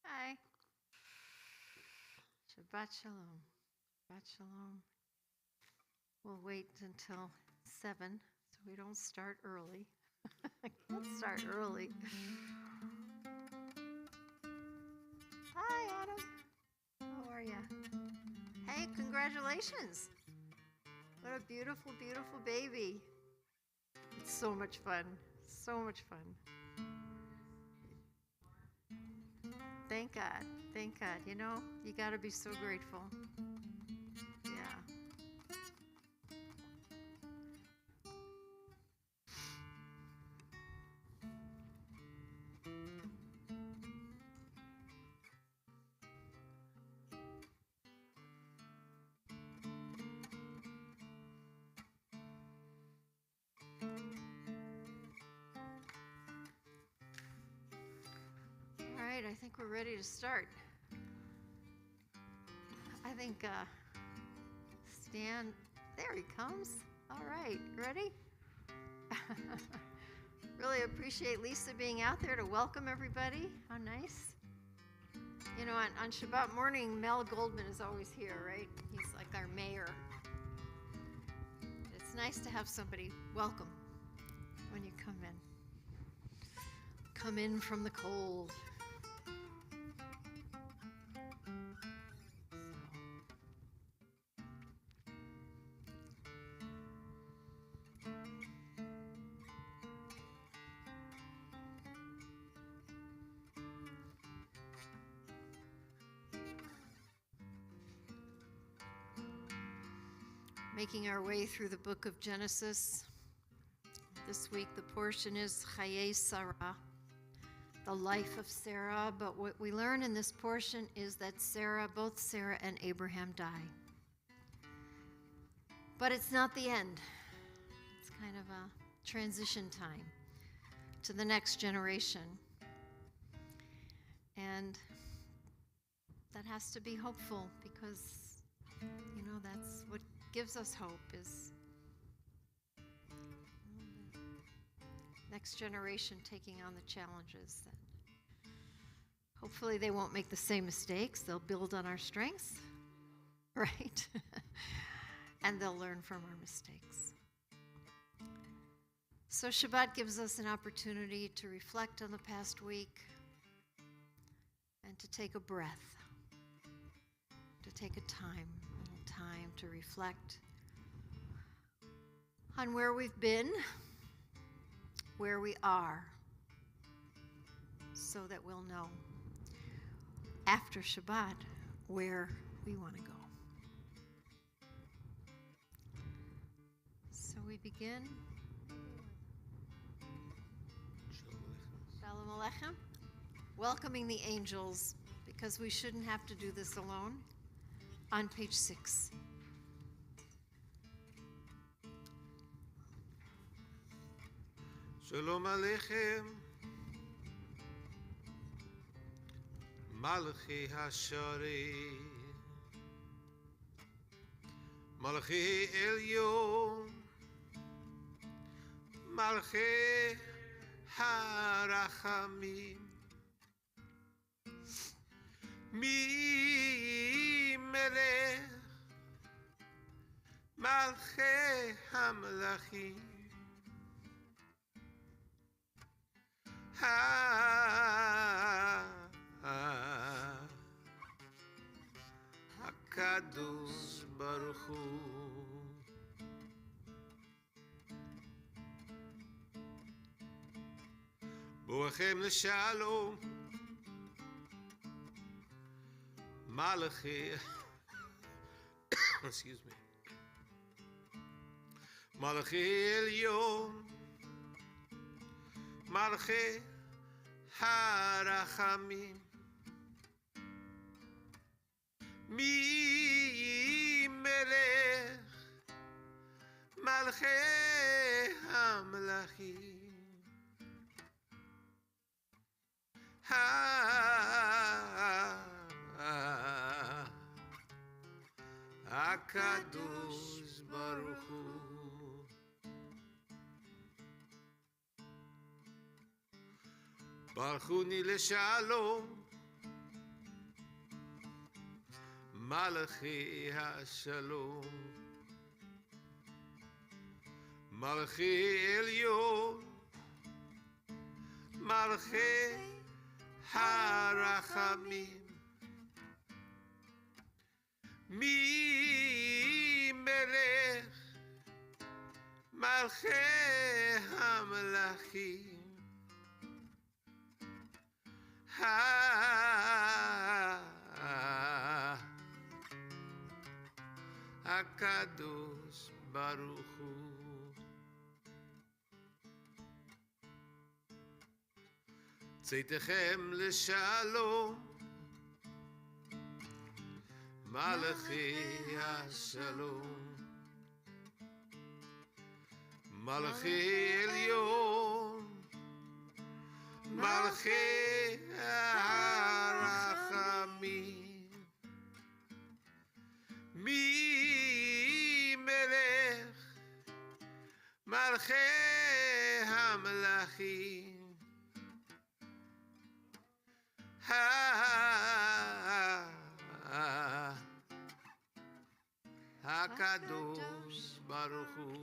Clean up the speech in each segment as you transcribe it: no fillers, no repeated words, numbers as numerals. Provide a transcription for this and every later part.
Hi. Shabbat Shalom. Shabbat Shalom. We'll wait until 7 so we don't start early. I can't start early. Hi, Adam. How are you? Hey, congratulations. What a beautiful, beautiful baby. It's so much fun. So much fun. Thank God. Thank God. You know, you got to be so grateful. Yeah. All right, I think we're ready to start. I think Stan, there he comes. All right, ready? Really appreciate Lisa being out there to welcome everybody. How nice. You know, on Shabbat morning, Mel Goldman is always here, right? He's like our mayor. It's nice to have somebody welcome when you come in. Come in from the cold. Making our way through the book of Genesis. This week the portion is Chaye Sarah, the life of Sarah. But what we learn in this portion is that both Sarah and Abraham die. But it's not the end. It's kind of a transition time to the next generation. And that has to be hopeful because, you know, that's what gives us hope is next generation taking on the challenges. That hopefully they won't make the same mistakes. They'll build on our strengths, right? And they'll learn from our mistakes. So Shabbat gives us an opportunity to reflect on the past week and to take a breath, to take a little time to reflect on where we've been, where we are, so that we'll know after Shabbat where we want to go. So we begin. Shalom Aleichem. Welcoming the angels, because we shouldn't have to do this alone, on page 6. Shalom Aleichem, Malachi Hashari, Malachi Elyon, Malachi Harachamim, Mi Melech, Malachi Hamelachim, HaKadosh Baruch Hu. Boachem l'shalom, Malachi, excuse me, מלכי עליון, מלכי הרחמים, מי מלך מלכי המלכים, הקדוש ברוך הוא. ברכוני לשלום, מלכי השלום, מלכי עליון, מלכי הרחמים, מי מלך מלכי המלכים, הקדוש ברוך הוא. צאתכם לשלום, מלכי השלום, מלכי עליון, מלכי הרחמים, מי מלך מלכי המלכים, הקדוש ברוך הוא.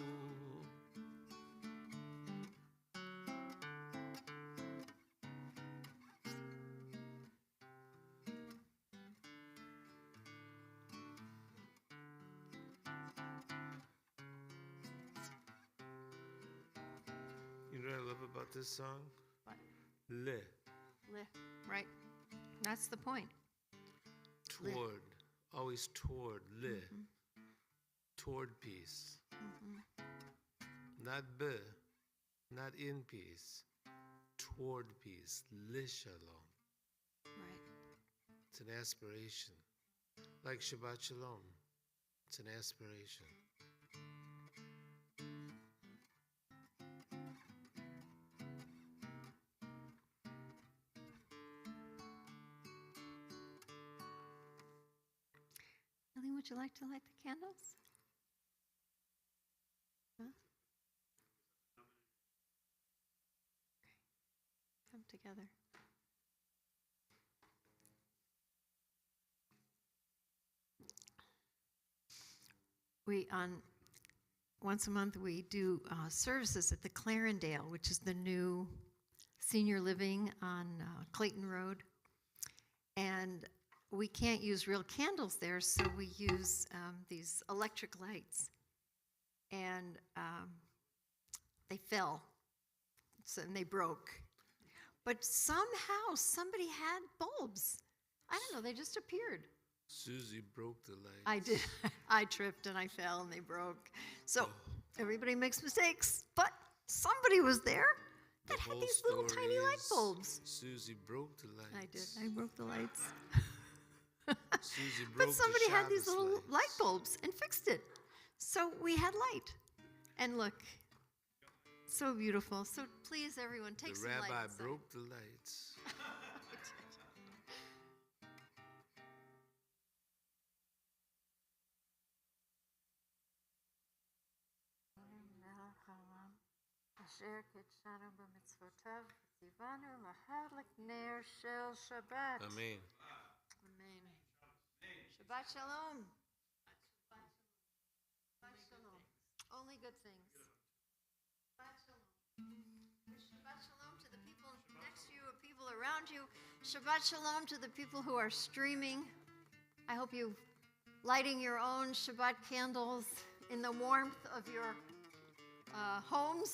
You know what I love about this song? What? Le. Right. That's the point. Toward. Always toward. Le. Toward peace. Not be. Not in peace. Toward peace. Le shalom. Right. It's an aspiration. Like Shabbat Shalom. It's an aspiration. Eileen, would you like to light the candles? Huh? Okay. Come together. Once a month we do services at the Clarendale, which is the new senior living on Clayton Road. And we can't use real candles there, so we use these electric lights. And they fell, and they broke. But somehow somebody had bulbs. I don't know, they just appeared. Susie broke the lights. I did. I tripped and I fell and they broke. So everybody makes mistakes, but somebody was there that The had whole these little story tiny light is bulbs. Susie broke the lights. I did. I broke the lights. Susie broke But somebody the had these Shabbos little lights. light bulbs and fixed it. So we had light. And look, so beautiful. So please, everyone, take The some light. rabbi inside. broke the lights. אשר קידשנו במצוותיו וציוונו להדליק נר של שבת. Amen. Amen. Shabbat shalom. Shabbat shalom. Only good things. Shabbat shalom. Shabbat shalom to the people next to you, people around you. Shabbat shalom to the people who are streaming. I hope you lighting your own Shabbat candles in the warmth of your homes.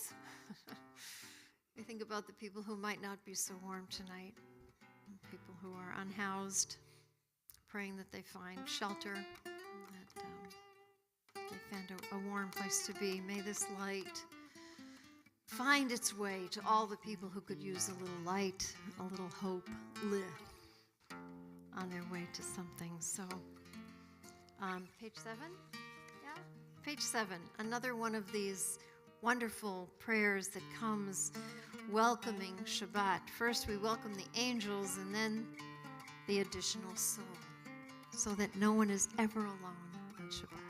I think about the people who might not be so warm tonight, people who are unhoused, praying that they find shelter, that they and a warm place to be. May this light find its way to all the people who could use a little light, a little hope lit on their way to something. So, page 7? Yeah? Page 7, another one of these wonderful prayers that comes welcoming Shabbat. First, we welcome the angels and then the additional soul, so that no one is ever alone on Shabbat.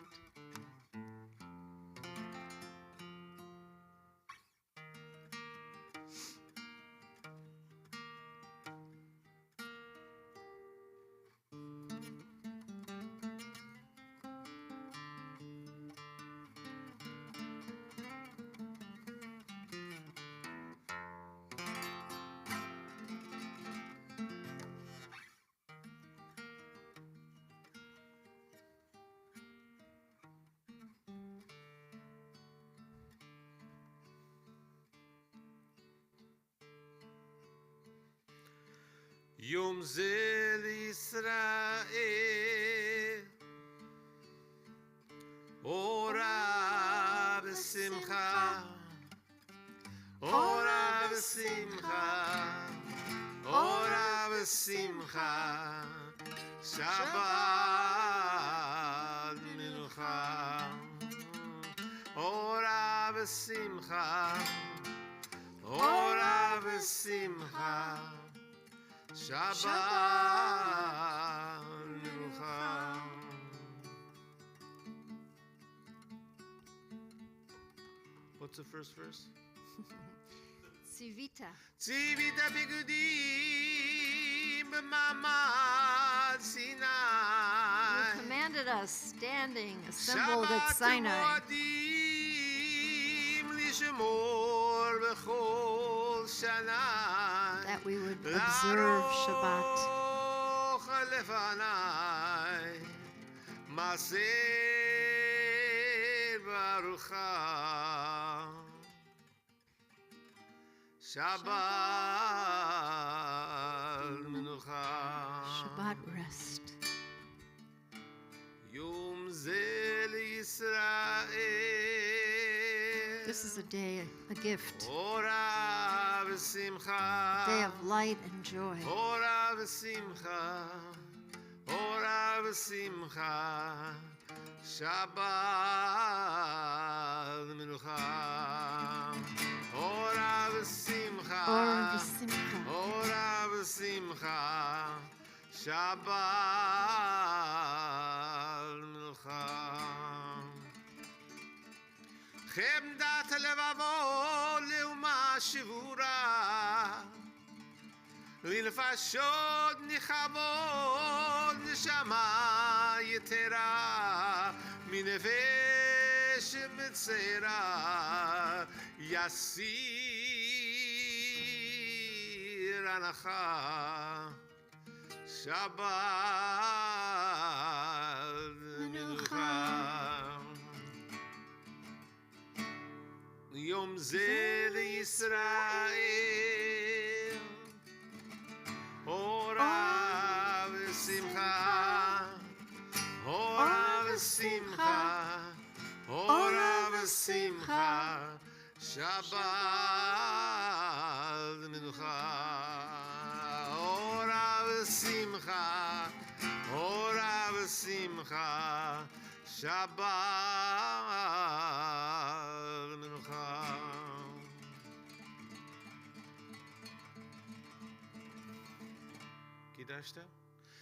יום זה לישראל, אורה בשמחה, אורה בשמחה, אורה בשמחה, שבת מנוחה, אורה בשמחה, אורה בשמחה, Shabbat Menucha. What's the first verse? Tzivita. Tzivita bigudim b'mamad Sinai. You commanded us, standing, assembled at Sinai, Shabbat moadim lishmor b'chol shana. that we would observe Shabbat. Shabbat rest. This is a day, a gift, a day of light and joy. Ora v'simcha, ora v'simcha, Shabbat menucha. Ora v'simcha, Or v'simcha. ora v'simcha, Shabbat menucha. חמדת לבבו לאומה שבורה, לנפשות נכבות נשמה יתרה, מנפש מצרה יסיר הנחה, שבת מנוחה. יום זה לישראל, אורה ושמחה, אורה ושמחה, אורה ושמחה, שבת מנוחה. אורה ושמחה, אורה ושמחה, שבת מנוחה. קידשת?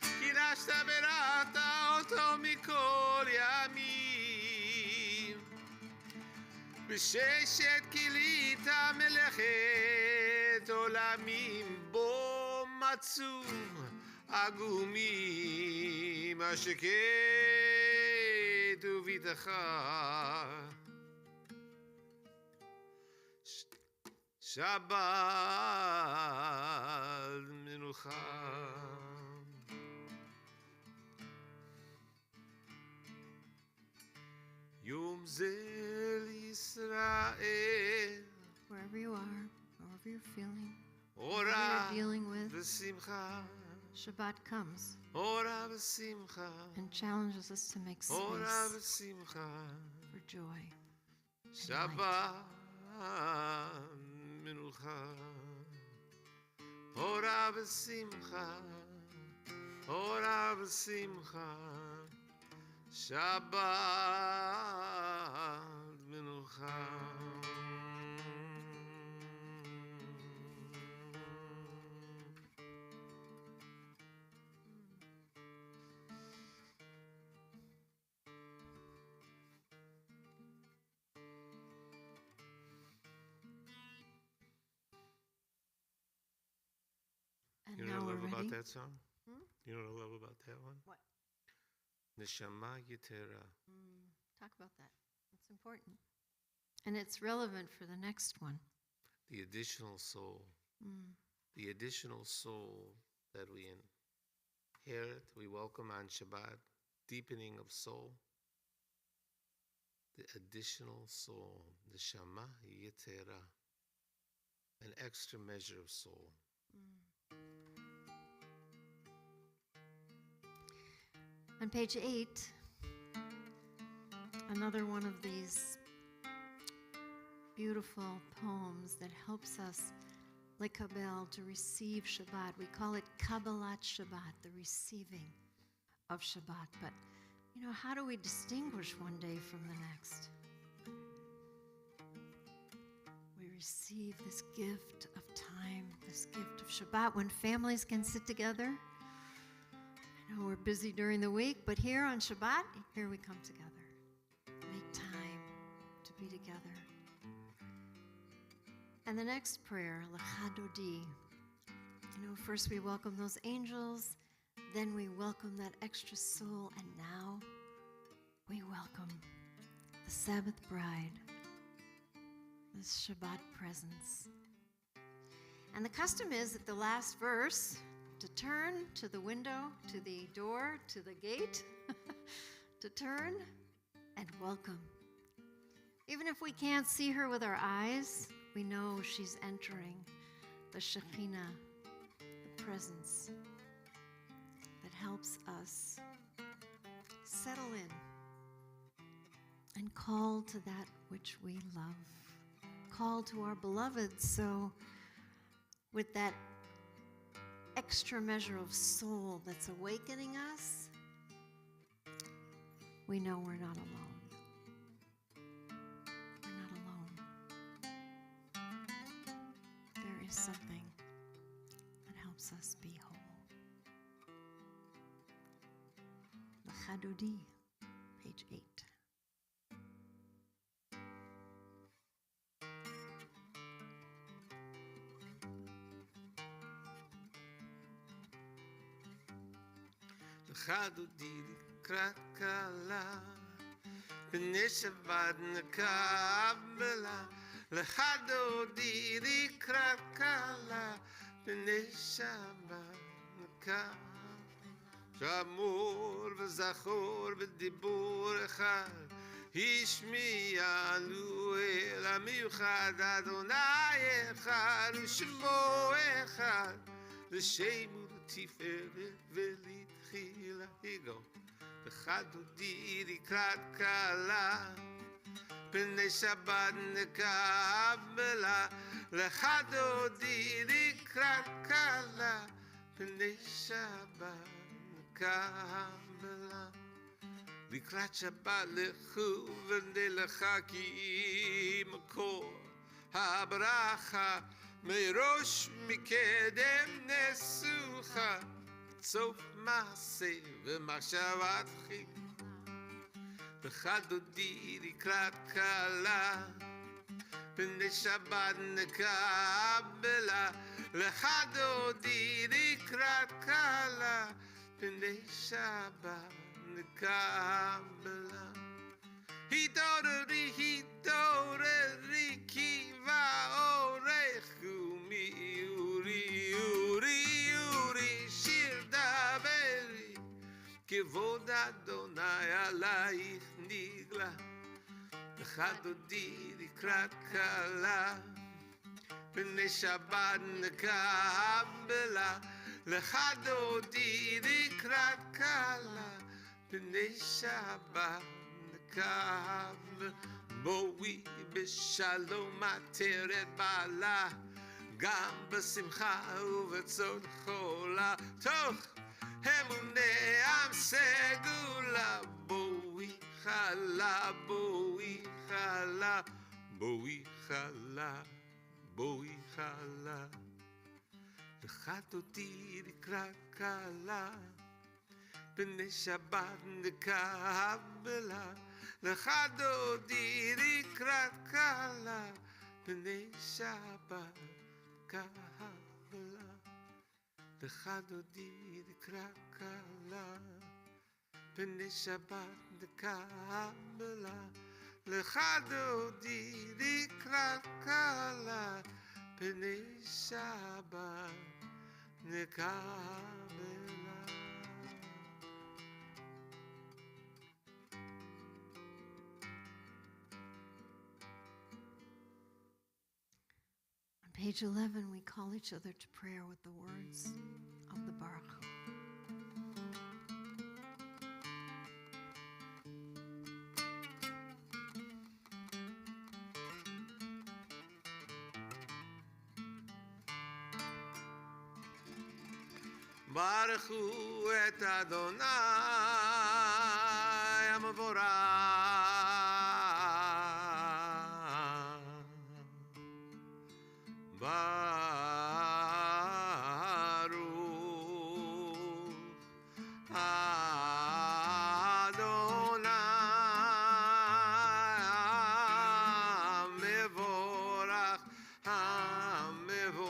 קידשת בראת אותו מכל ימים, בששת כילית מלאכת עולמים, בו מצאו עגומים השקט וביטחה. שבת מנוחה. יום זה לישראל, Wherever you are, however you're feeling, אורה whatever you're dealing with, ושמחה, Shabbat comes אורה ושמחה, and challenges us to make אורה space. ושמחה, joy. Shabbat Menucha Ora V'Simcha Ora V'Simcha Shabbat Menucha. And You know now what I we're love ready. about that song? Hmm? You know what I love about that one? What? Neshama Yetera. Talk about that. It's important. And it's relevant for the next one. The additional soul. The additional soul that we inherit, we welcome on Shabbat, deepening of soul. The additional soul, the Neshama Yetera, an extra measure of soul. On page 8, another one of these beautiful poems that helps us, like Kabbalah, to receive Shabbat. We call it Kabbalat Shabbat, the receiving of Shabbat. But, how do we distinguish one day from the next? We receive this gift of time, this gift of Shabbat, when families can sit together. I know we're busy during the week, but here on Shabbat, here we come together. Make time to be together. And the next prayer, L'chadodi. First we welcome those angels, then we welcome that extra soul, and now we welcome the Sabbath bride, this Shabbat presence. And the custom is at the last verse to turn to the window, to the door, to the gate, to turn and welcome. Even if we can't see her with our eyes, we know she's entering the Shekhinah, the presence that helps us settle in and call to that which we love, call to our beloved. So with that extra measure of soul that's awakening us, we know we're not alone. We're not alone. There is something that helps us be whole. L'chadodi, page 8. L'chadodi likrat kala b'nei Shabbat nekabela. L'chadodi likrat kala b'nei Shabbat nekabela. Shamur v'zachor v'dibur echad השמיענו אל המיוחד אדוני אחד ושמו אחד לשם ולתפארת ולתחילה. היגו בחדודי לקראת קלה פני שבת נקבלה. לחדודי לקראת קלה פני שבת נקבלה. לקראת שבת לכו ונלכה כי מקור הברכה מראש מקדם נסוכה סוף מעשה ומחשבת חי. בחדודי לקראת קלה פני שבת נקבלה. לחדודי לקראת קלה פני שבת Kabbalah. Hidori kiva orechu mi uri shir daveri kevod Adonai alayich nigla. Chadodi likrat kala b'nei Shabbat Kabbalah. Lechadodi likrat kala b'nei Shabbat בקו, בואי בשלום עטרת בעלה, גם בשמחה ובצאן חולה, תוך אמוני עם סגולה, בואי חלה, בואי חלה, בואי חלה, בואי חלה, לך תודי לקראת קלה, בני שבת נקבלה, לך דודי לקראת קלה, בני שבת קבלה, לך דודי לקראת קלה, בני שבת נקבלה, לך דודי לקראת קלה, בני שבת נקבלה. On page 11, we call each other to prayer with the words of the Baruch. ברכו את אדוני המבורך, ברוך אדוני המבורך, המבורך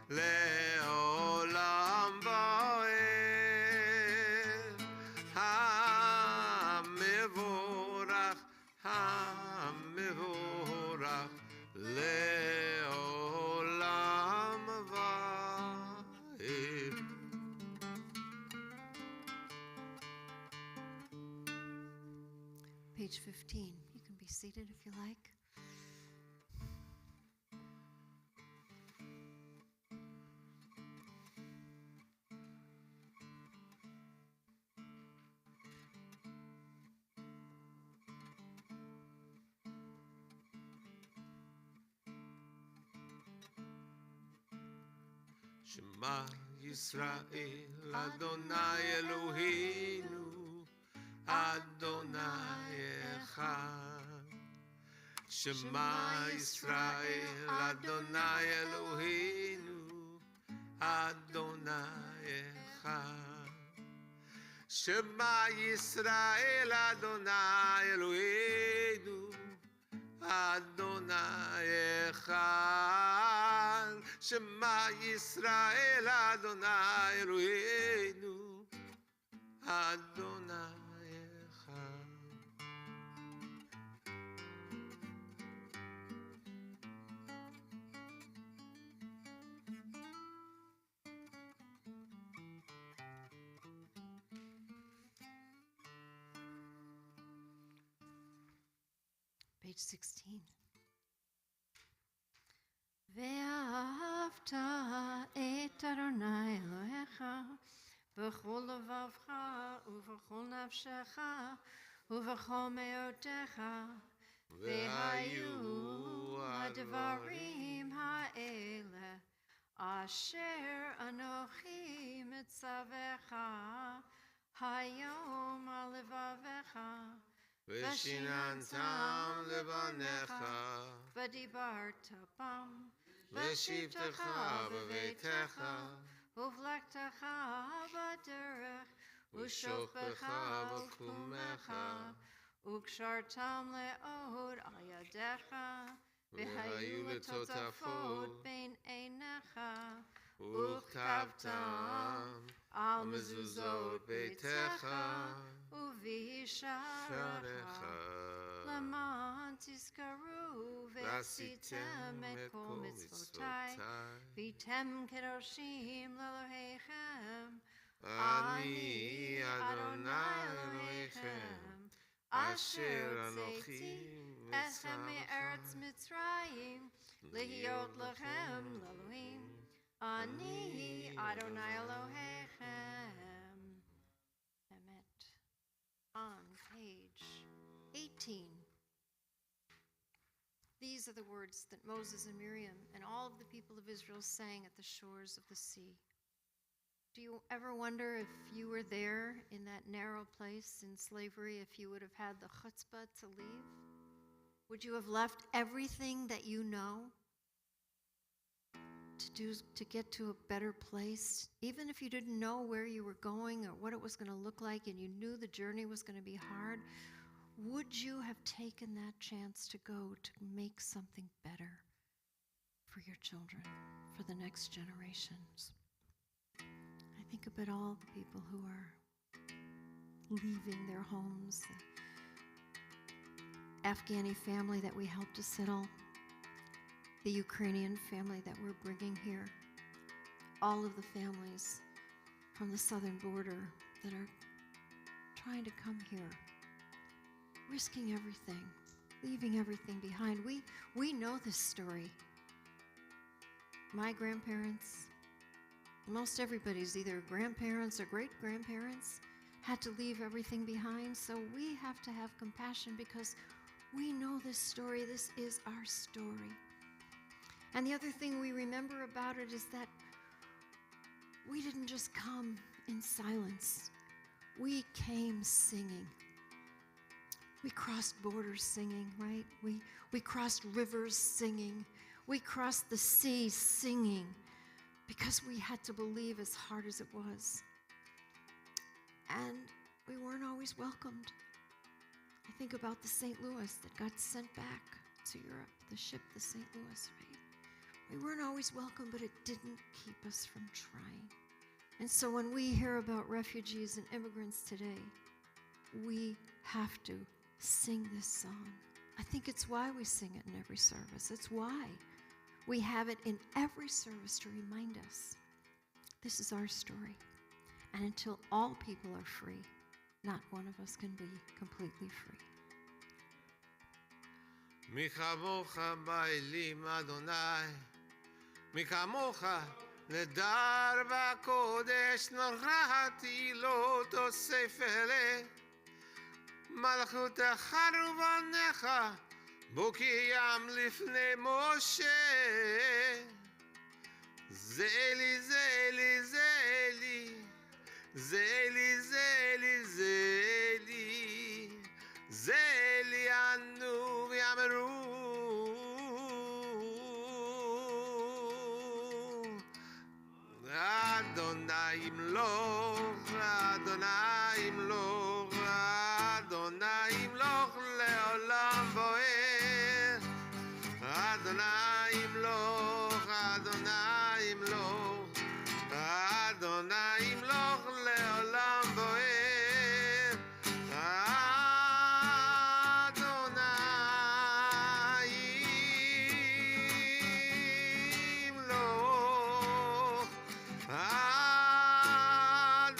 לעולם ועד, המבורך, המבורך לעולם ועד. Page 15. You can be seated if you like. שמע ישראל, אדוני אלוהינו, אדוני אחד. שמע ישראל, אדוני אלוהינו, אדוני אחד. שמע ישראל, אדוני אלוהינו, אדוני אחד. שמע ישראל, אדוני אלוהינו, אדוני אחד. Page 16. ואהבת את אדוני אלוהיך בכל לבבך ובכל נפשך ובכל מאודך, והיו הדברים האלה אשר אנוכי מצווך היום על לבבך, ושיננתם לבניך, ודיברת בם בשבתך בביתך, ובלכתך בדרך, ושוכבך בקומך, וקשרתם לעוד על ידיך, והיו לטוטפות בין עיניך, וכתבתם על מזוזות ביתך ובשעריך, למען תזכרו ועשיתם את כל מצוותיי, והייתם קדושים לאלוהיכם. אני אדוני אלוהיכם, אשר הוצאתי אתכם מארץ מצרים, להיות לכם לאלוהים. אני אדוני אלוהיכם. Emet. On page 18. These are the words that Moses and Miriam and all of the people of Israel sang at the shores of the sea. Do you ever wonder if you were there in that narrow place in slavery, if you would have had the chutzpah to leave? Would you have left everything that you know to get to a better place, even if you didn't know where you were going or what it was going to look like and you knew the journey was going to be hard? Would you have taken that chance to go to make something better for your children, for the next generations? I think about all the people who are leaving their homes, the Afghani family that we helped to settle, the Ukrainian family that we're bringing here, all of the families from the southern border that are trying to come here, risking everything, leaving everything behind. We know this story. My grandparents, most everybody's either grandparents or great-grandparents had to leave everything behind, so we have to have compassion because we know this story. This is our story. And the other thing we remember about it is that we didn't just come in silence. We came singing. We crossed borders singing, right? We crossed rivers singing. We crossed the sea singing because we had to believe as hard as it was. And we weren't always welcomed. I think about the St. Louis that got sent back to Europe, the ship, the St. Louis, right? We weren't always welcome, but it didn't keep us from trying. And so when we hear about refugees and immigrants today, we have to sing this song. I think it's why we sing it in every service. It's why we have it in every service to remind us this is our story. And until all people are free, not one of us can be completely free. מי כמוך באלים אדוני, מי כמוך נדר בקודש, נורתי לא תוסף אלה, מלכותך ובניך בוקיים לפני משה. זה אלי, זה אלי, זה אלי, זה אלי, זה אלי, זה אלי, זה אלי ענו ויאמרו. אדוני ימלוך, אדוני ימלוך, אדוני ימלוך לעולם בוער. אדוני ימלוך, אדוני ימלוך, אדוני ימלוך לעולם בוער. אדוני ימלוך,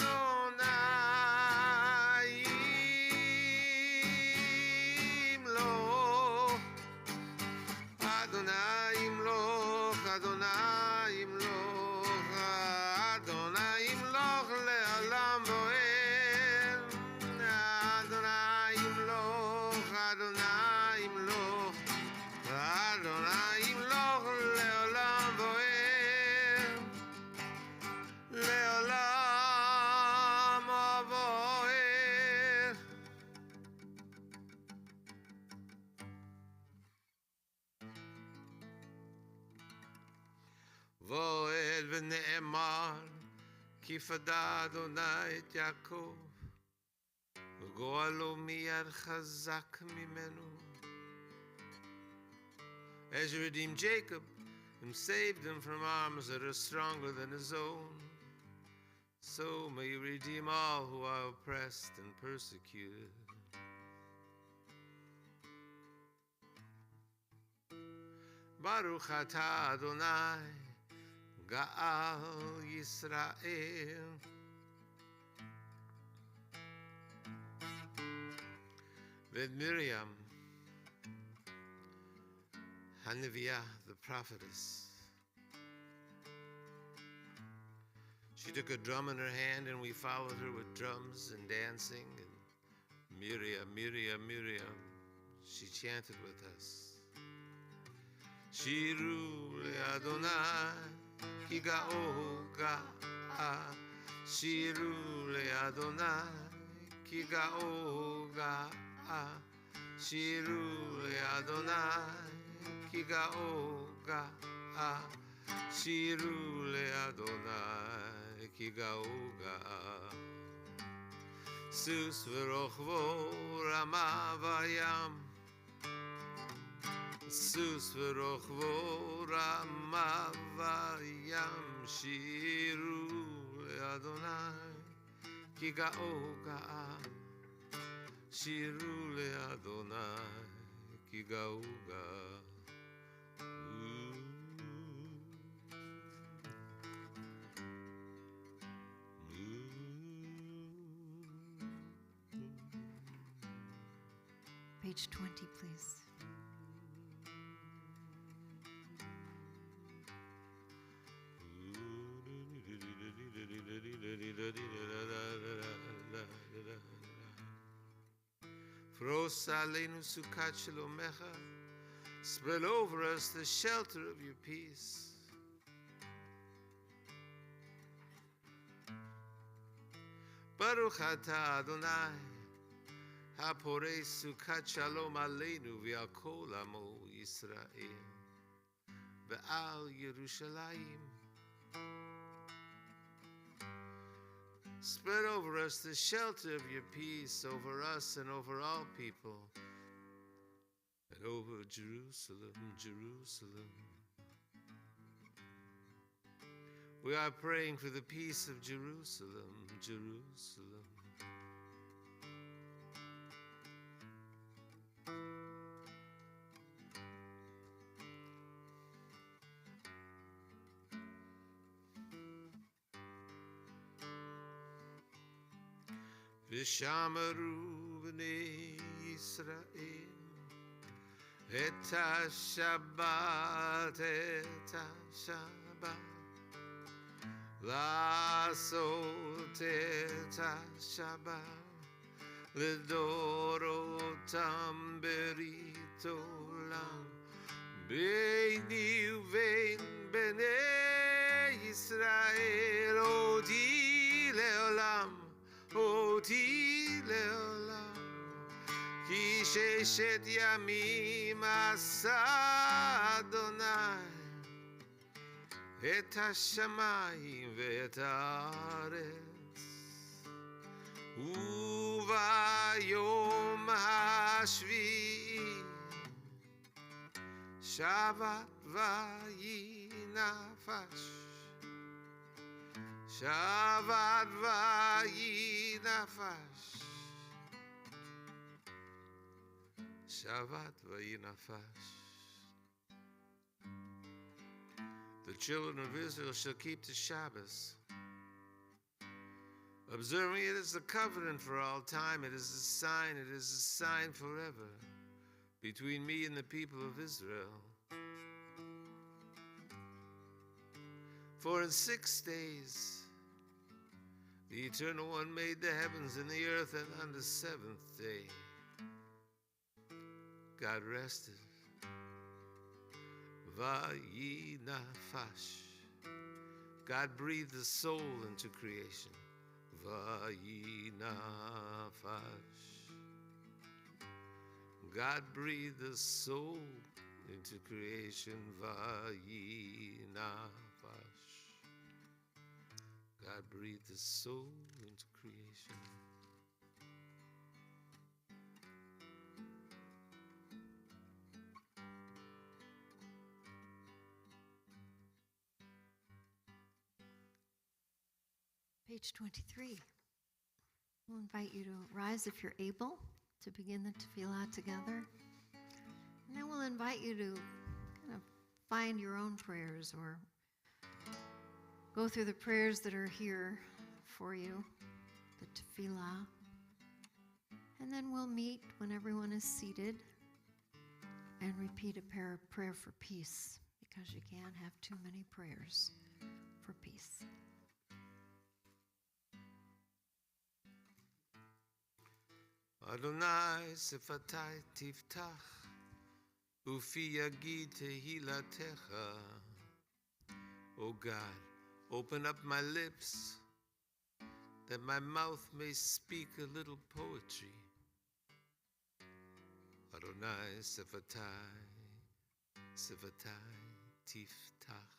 אדוני ימלוך, אדוני ימלוך, אדוני ימלוך, אדוני ימלוך לעולם בוער. אדוני ימלוך, אדוני ימלוך, אדוני ימלוך לעולם בוער, לעולם הבוער. בוער ונאמר, כי פדה אדוני את יעקב, וגואלו מיד חזק ממנו. As you redeemed Jacob and saved him from arms that are stronger than his own, so may you redeem all who are oppressed and persecuted. Baruch atah Adonai, Ga'al Yisrael. With Miriam, Haniviah, the prophetess, she took a drum in her hand and we followed her with drums and dancing and Miriam, Miriam, Miriam, she chanted with us. Shiru le'Adonai, ki ga'o ga'a. Shiru le'Adonai, ki ga'o ga'a. Shiru le'Adonai, ki ga'o ga'a. Shiru le'Adonai, ki ga'o ga'a. Sus v'rochvo rama v'yam. Sus v'rochvo rama v'yam. Shiru le'Adonai, ki ga'o ga'a. Shiru le'Adonai, ki ga'o ga'a. Page 20, please. Fros aleinu sukat shalomecha. Spread over us the shelter of your peace. Baruch atah Adonai, haporei sukat shalom aleinu v'al amo Yisrael, v'al Yerushalayim. Spread over us the shelter of your peace, over us and over all people, and over Jerusalem, Jerusalem. We are praying for the peace of Jerusalem, Jerusalem. V'shamaru b'nei Yisrael et ha-Shabbat, Lasot et ha-Shabbat L'dorotam berit olam Beini uvein b'nei Yisrael Odi le'olam Odi le'olam Ki sheshet yamim asa Adonai Et hashamayim ve'et haaretz Uvayom hashvi'i Shabbat vayinafash Shabbat vayinafash Shabbat vayinafash. The children of Israel shall keep the Shabbos, observing it as a covenant for all time. It is a sign forever between me and the people of Israel. For in 6 days the Eternal One made the heavens and the earth, and on the 7th day God rested. Vayinafash. God breathed the soul into creation. Vayinafash. God breathed the soul into creation. Vayinafash. God breathed the soul into creation. Page 23. We'll invite you to rise if you're able to begin the tefillah together. And then we'll invite you to kind of find your own prayers or go through the prayers that are here for you, the tefillah. And then we'll meet when everyone is seated and repeat a prayer for peace, because you can't have too many prayers for peace. Adonai Sifatai Tiftach Ufi Yagid Tehilatecha. O God, open up my lips that my mouth may speak a little poetry. Adonai Sifatai Tiftach.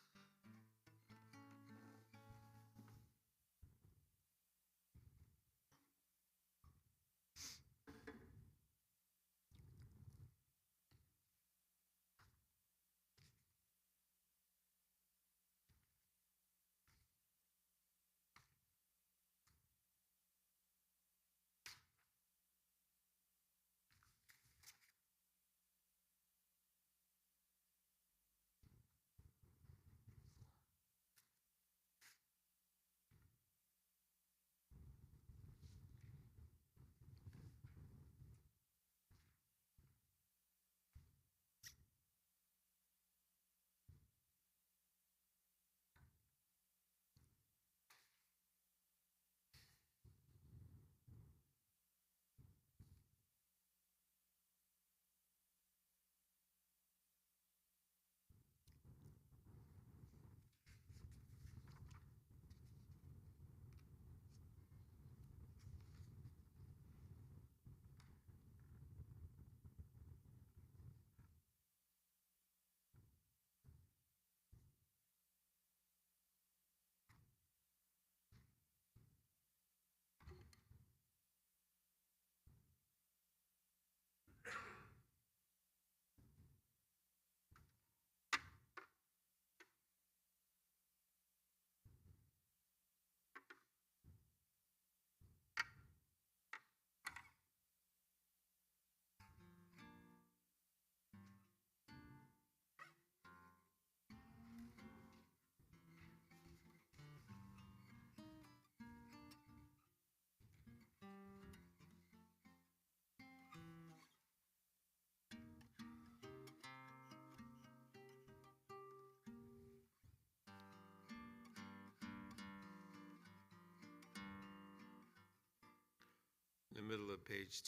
The middle of page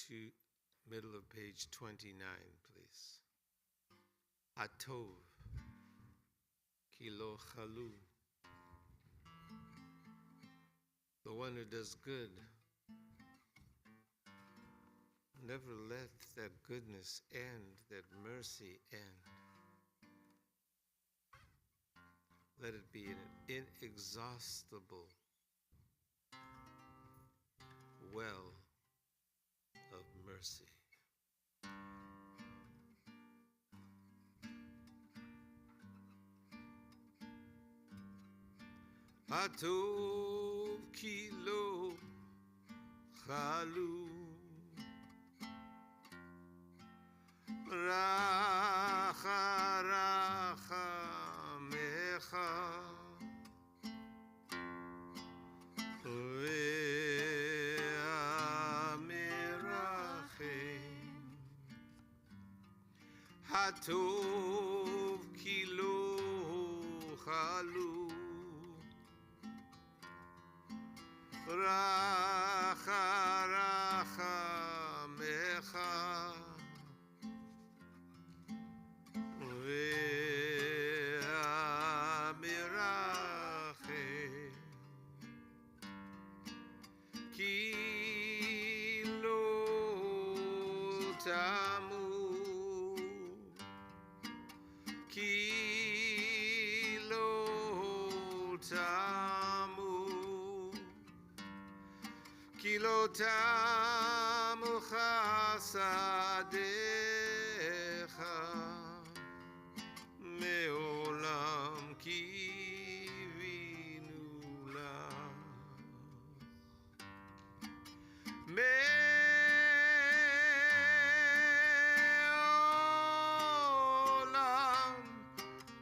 29, please. Atov, Kilo Chalu. The one who does good. Never let that goodness end, that mercy end. Let it be an inexhaustible well of mercy. Atov Kilo Chalu. Racha racha mecha ve'amirachem hatov kilo chalu racha racha mecha Kilo tamu chasadecha meolam kivinu lach meolam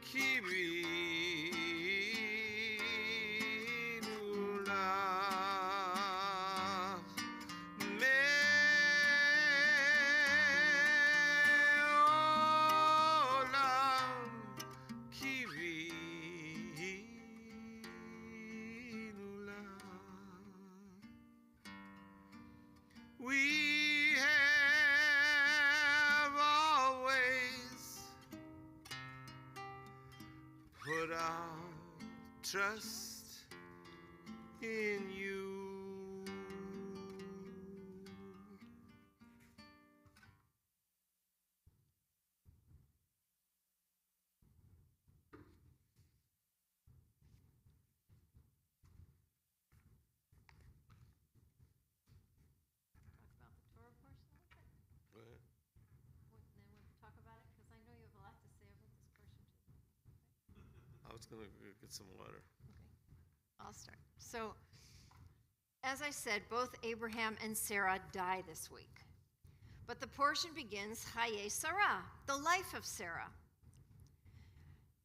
kivinu lach meolam kivinu lach. We have but I'll trust in you. Go ahead. Talk about it, because I know you have a lot to say about this portion too. I was going to get some water. Okay, I'll start. So, as I said, both Abraham and Sarah die this week. But the portion begins, Chaye Sarah, the life of Sarah.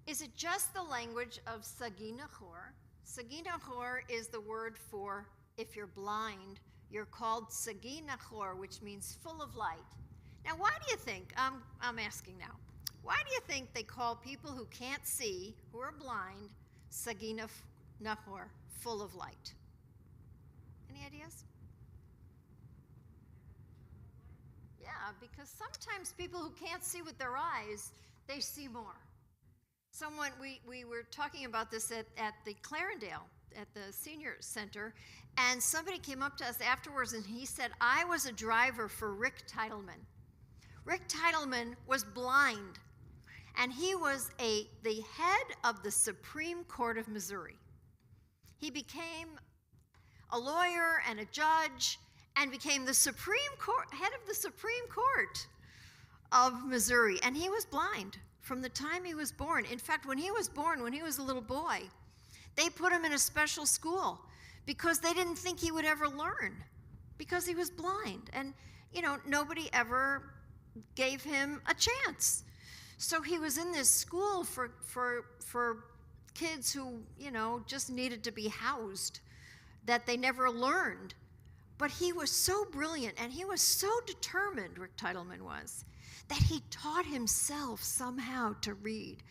Is it just the language of Sagi Nachor? Sagi Nachor is the word for if you're blind, you're called Sagi Nachor, which means full of light. Now, why do you think, I'm asking now, why do you think they call people who can't see, who are blind, Sagi Nachor, full of light? Any ideas? Yeah, because sometimes people who can't see with their eyes, they see more. We were talking about this at the Clarendale, at the senior center, and somebody came up to us afterwards and he said, I was a driver for Rick Titleman. Rick Titleman was blind, and he was the head of the Supreme Court of Missouri. He became a lawyer and a judge and became the head of the Supreme Court of Missouri, and he was blind from the time he was born. In fact, when he was born, when he was a little boy, they put him in a special school because they didn't think he would ever learn because he was blind. And, nobody ever gave him a chance. So he was in this school for kids who, just needed to be housed, that they never learned. But he was so brilliant and he was so determined, Rick Titleman was, that he taught himself somehow to read.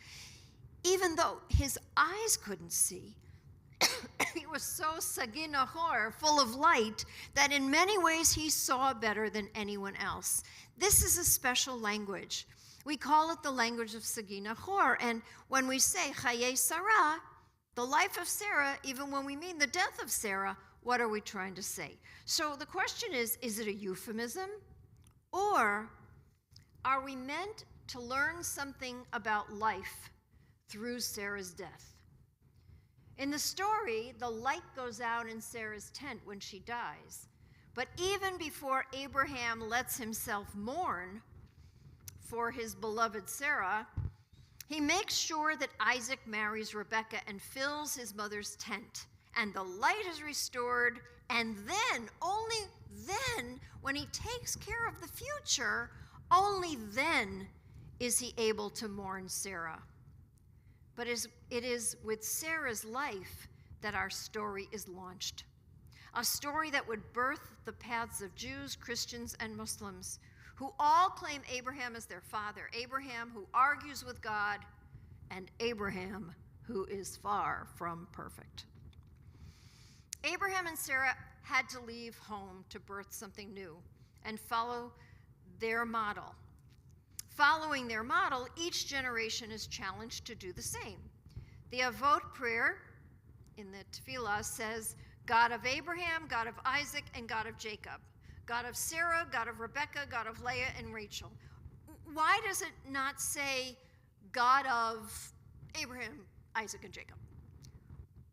Even though his eyes couldn't see, he was so Sagi Nachor, full of light, that in many ways he saw better than anyone else. This is a special language. We call it the language of Sagi Nachor. And when we say Chaye Sarah, the life of Sarah, even when we mean the death of Sarah, what are we trying to say? So the question is it a euphemism? Or are we meant to learn something about life through Sarah's death? In the story, the light goes out in Sarah's tent when she dies. But even before Abraham lets himself mourn for his beloved Sarah, he makes sure that Isaac marries Rebekah and fills his mother's tent. And the light is restored, and then, only then, when he takes care of the future, only then is he able to mourn Sarah. But it is with Sarah's life that our story is launched. A story that would birth the paths of Jews, Christians, and Muslims, who all claim Abraham as their father. Abraham who argues with God, and Abraham who is far from perfect. Abraham and Sarah had to leave home to birth something new and follow their model. Following their model, each generation is challenged to do the same. The Avot prayer in the Tefillah says, God of Abraham, God of Isaac, and God of Jacob. God of Sarah, God of Rebekah, God of Leah and Rachel. Why does it not say God of Abraham, Isaac, and Jacob?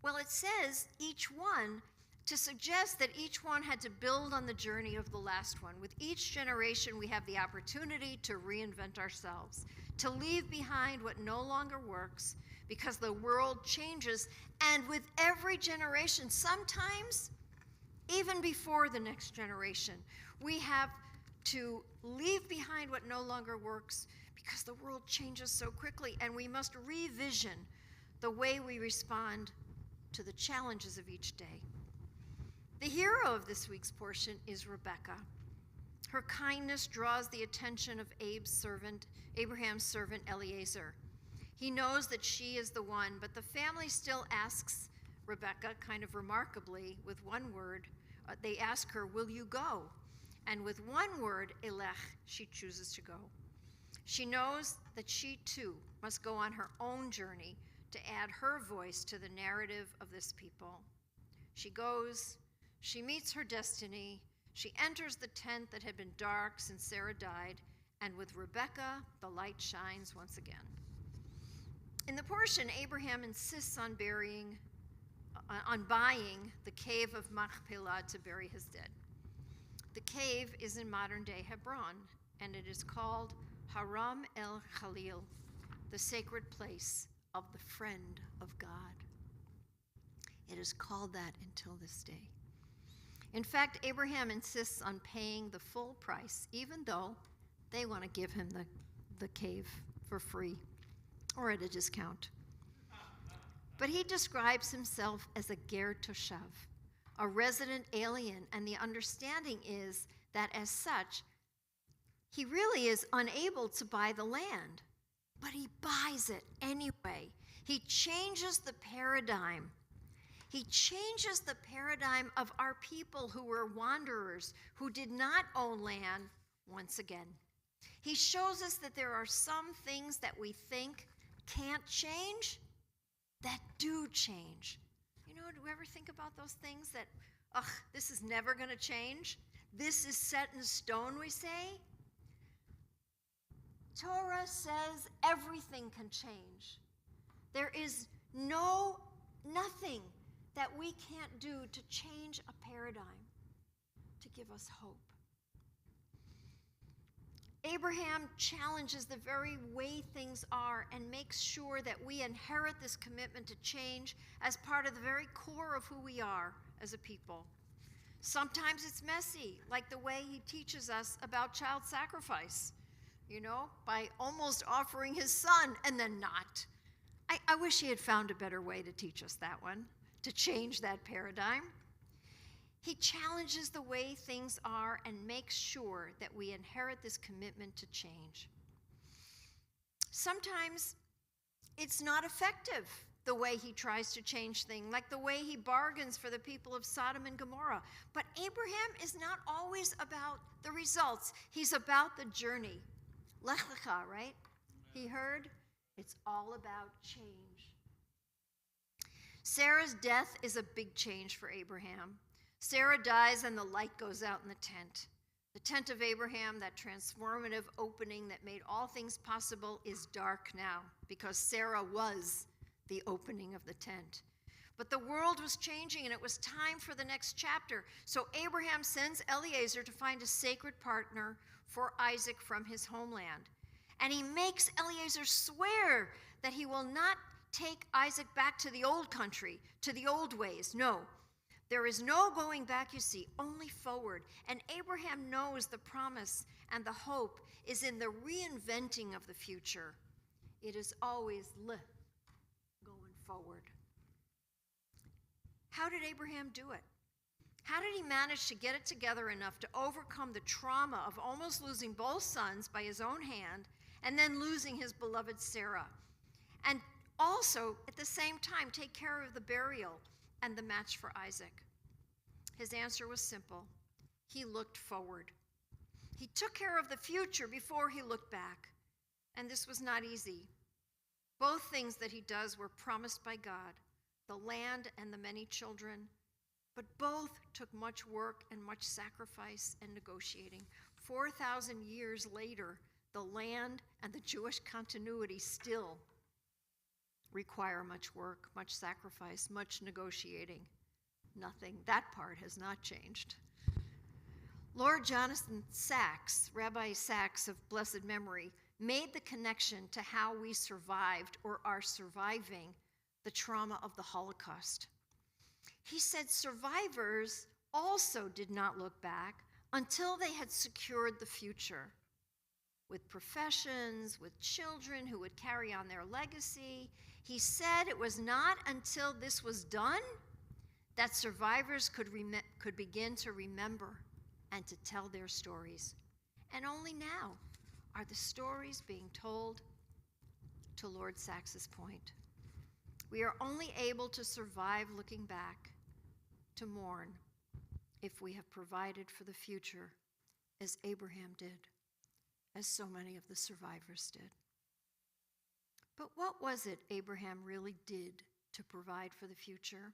Well, it says each one to suggest that each one had to build on the journey of the last one. With each generation, we have the opportunity to reinvent ourselves, to leave behind what no longer works because the world changes. And with every generation, sometimes even before the next generation, we have to leave behind what no longer works because the world changes so quickly, and we must revision the way we respond to the challenges of each day. The hero of this week's portion is Rebekah. Her kindness draws the attention of Abraham's servant Eliezer. He knows that she is the one, but the family still asks Rebekah, kind of remarkably, with one word. They ask her, will you go? And with one word, elech, she chooses to go. She knows that she too must go on her own journey to add her voice to the narrative of this people. She goes, she meets her destiny, she enters the tent that had been dark since Sarah died, and with Rebekah, the light shines once again. In the portion, Abraham insists on buying the cave of Machpelah to bury his dead. The cave is in modern-day Hebron, and it is called Haram el Khalil, the sacred place of the friend of God. It is called that until this day. In fact, Abraham insists on paying the full price, even though they want to give him the cave for free or at a discount. But he describes himself as a ger toshav, a resident alien, and the understanding is that as such, he really is unable to buy the land, but he buys it anyway. He changes the paradigm. He changes the paradigm of our people who were wanderers, who did not own land once again. He shows us that there are some things that we think can't change that do change. You know, do we ever think about those things that, this is never going to change? This is set in stone, we say? Torah says everything can change. There is nothing that we can't do to change a paradigm, to give us hope. Abraham challenges the very way things are and makes sure that we inherit this commitment to change as part of the very core of who we are as a people. Sometimes it's messy, like the way he teaches us about child sacrifice, by almost offering his son and then not. I wish he had found a better way to teach us that one, to change that paradigm. He challenges the way things are and makes sure that we inherit this commitment to change. Sometimes it's not effective, the way he tries to change things, like the way he bargains for the people of Sodom and Gomorrah. But Abraham is not always about the results. He's about the journey. Lech lecha, right? He heard? It's all about change. Sarah's death is a big change for Abraham. Sarah dies and the light goes out in the tent. The tent of Abraham, that transformative opening that made all things possible, is dark now because Sarah was the opening of the tent. But the world was changing and it was time for the next chapter. So Abraham sends Eliezer to find a sacred partner for Isaac from his homeland. And he makes Eliezer swear that he will not take Isaac back to the old country, to the old ways. No, there is no going back, you see, only forward. And Abraham knows the promise and the hope is in the reinventing of the future. It is always going forward. How did Abraham do it? How did he manage to get it together enough to overcome the trauma of almost losing both sons by his own hand and then losing his beloved Sarah? And also, at the same time, take care of the burial and the match for Isaac? His answer was simple. He looked forward. He took care of the future before he looked back. And this was not easy. Both things that he does were promised by God, the land and the many children, but both took much work and much sacrifice and negotiating. 4,000 years later, the land and the Jewish continuity still require much work, much sacrifice, much negotiating. Nothing. That part has not changed. Lord Jonathan Sacks, Rabbi Sacks of blessed memory, made the connection to how we survived or are surviving the trauma of the Holocaust. He said survivors also did not look back until they had secured the future, with professions, with children who would carry on their legacy. He said it was not until this was done that survivors could begin to remember and to tell their stories. And only now are the stories being told, to Lord Sax's point. We are only able to survive looking back, to mourn, if we have provided for the future, as Abraham did, as so many of the survivors did. But what was it Abraham really did to provide for the future?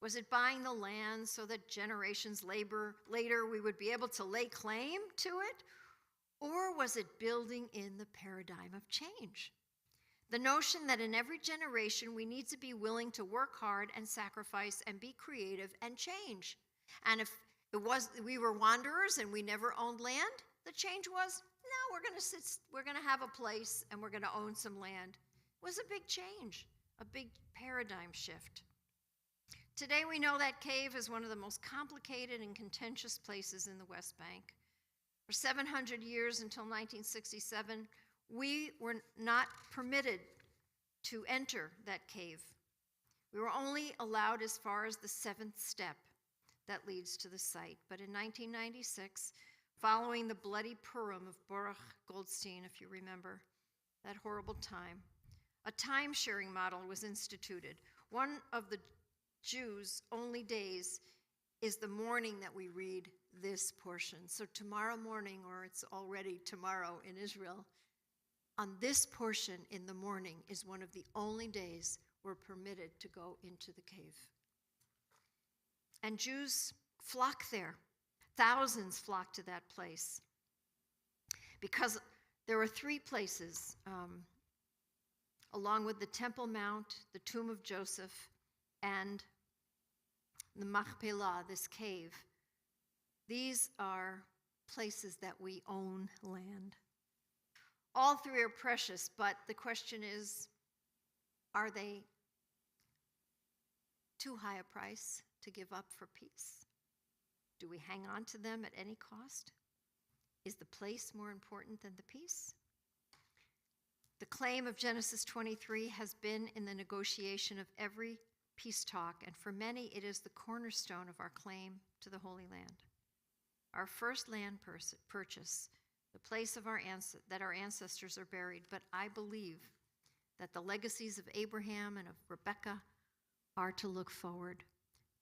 Was it buying the land so that generations later we would be able to lay claim to it? Or was it building in the paradigm of change? The notion that in every generation we need to be willing to work hard and sacrifice and be creative and change. And if we were wanderers and we never owned land, the change was, no, we're going to have a place and we're going to own some land. It was a big change, a big paradigm shift. Today we know that cave is one of the most complicated and contentious places in the West Bank. For 700 years until 1967, we were not permitted to enter that cave. We were only allowed as far as the 7th step that leads to the site. But in 1996, following the bloody Purim of Baruch Goldstein, if you remember, that horrible time, a time-sharing model was instituted. One of the Jews' only days is the morning that we read this portion. So tomorrow morning, or it's already tomorrow in Israel, on this portion in the morning is one of the only days we're permitted to go into the cave. And Jews flock there. Thousands flock to that place. Because there were 3 places, along with the Temple Mount, the tomb of Joseph, and the Machpelah, this cave. These are places that we own land. All 3 are precious, but the question is, are they too high a price to give up for peace? Do we hang on to them at any cost? Is the place more important than the peace? The claim of Genesis 23 has been in the negotiation of every peace talk, and for many it is the cornerstone of our claim to the Holy Land. Our first land purchase, the place of that our ancestors are buried, but I believe that the legacies of Abraham and of Rebekah are to look forward,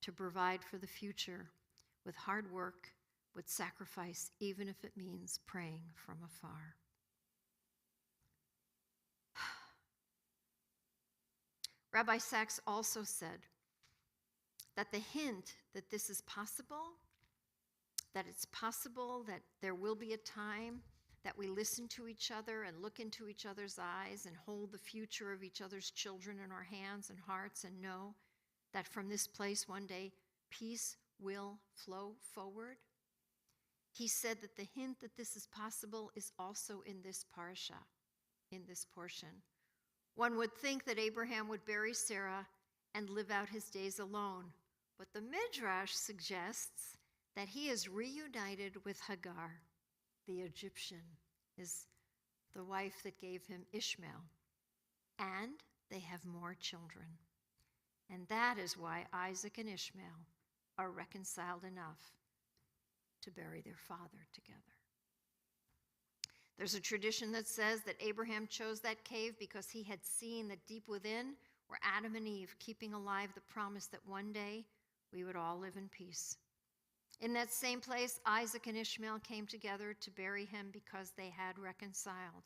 to provide for the future with hard work, with sacrifice, even if it means praying from afar. Rabbi Sachs also said that the hint that this is possible, that it's possible that there will be a time that we listen to each other and look into each other's eyes and hold the future of each other's children in our hands and hearts and know that from this place one day peace will flow forward. He said that the hint that this is possible is also in this parasha, in this portion. One would think that Abraham would bury Sarah and live out his days alone, but the Midrash suggests that he is reunited with Hagar, the Egyptian, is the wife that gave him Ishmael, and they have more children. And that is why Isaac and Ishmael are reconciled enough to bury their father together. There's a tradition that says that Abraham chose that cave because he had seen that deep within were Adam and Eve, keeping alive the promise that one day we would all live in peace. In that same place, Isaac and Ishmael came together to bury him because they had reconciled.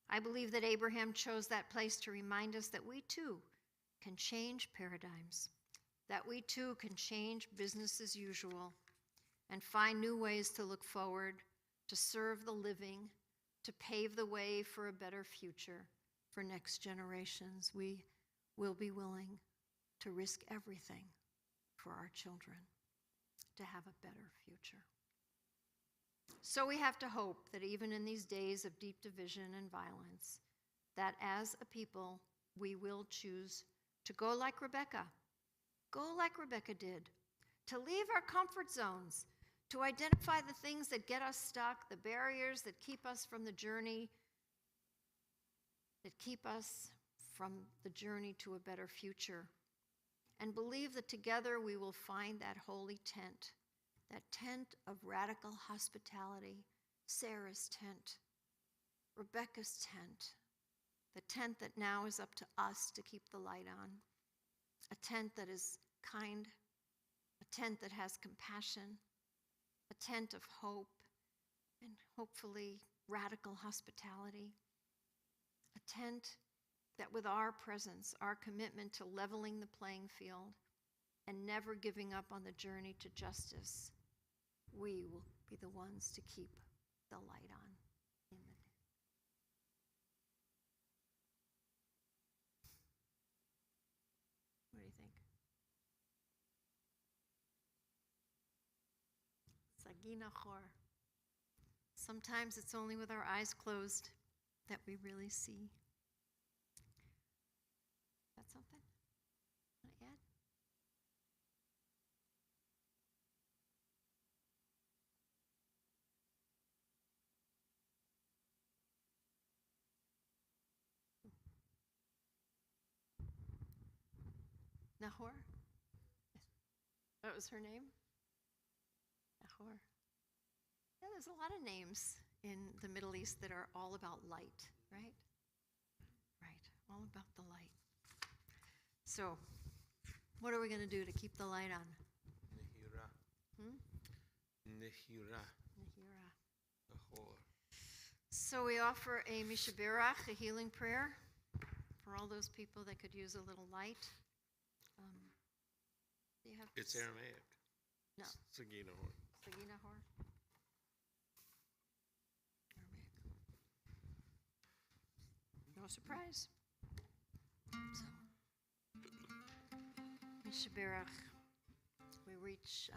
I believe that Abraham chose that place to remind us that we too can change paradigms, that we too can change business as usual and find new ways to look forward, to serve the living, to pave the way for a better future for next generations. We will be willing to risk everything for our children to have a better future. So we have to hope that even in these days of deep division and violence, that as a people, we will choose to go like Rebekah did, to leave our comfort zones, to identify the things that get us stuck, the barriers that keep us from the journey, to a better future, and believe that together we will find that holy tent, that tent of radical hospitality, Sarah's tent, Rebekah's tent, the tent that now is up to us to keep the light on, a tent that is kind, a tent that has compassion, a tent of hope and hopefully radical hospitality, a tent that with our presence, our commitment to leveling the playing field and never giving up on the journey to justice, we will be the ones to keep the light on in the day. What do you think? Sagina Chor. Sometimes it's only with our eyes closed that we really see. Got something? Want to add? Nahor? That was her name? Nahor. Yeah, there's a lot of names in the Middle East that are all about light, right? Right, all about the light. So, what are we going to do to keep the light on? Nehira. Nehira. Nahira. Nahor. So we offer a Mishaberach, a healing prayer, for all those people that could use a little light. Do you have It's Aramaic. No. Sagina Hor. Sagina Hor? No surprise. So, Mishaberach, we reach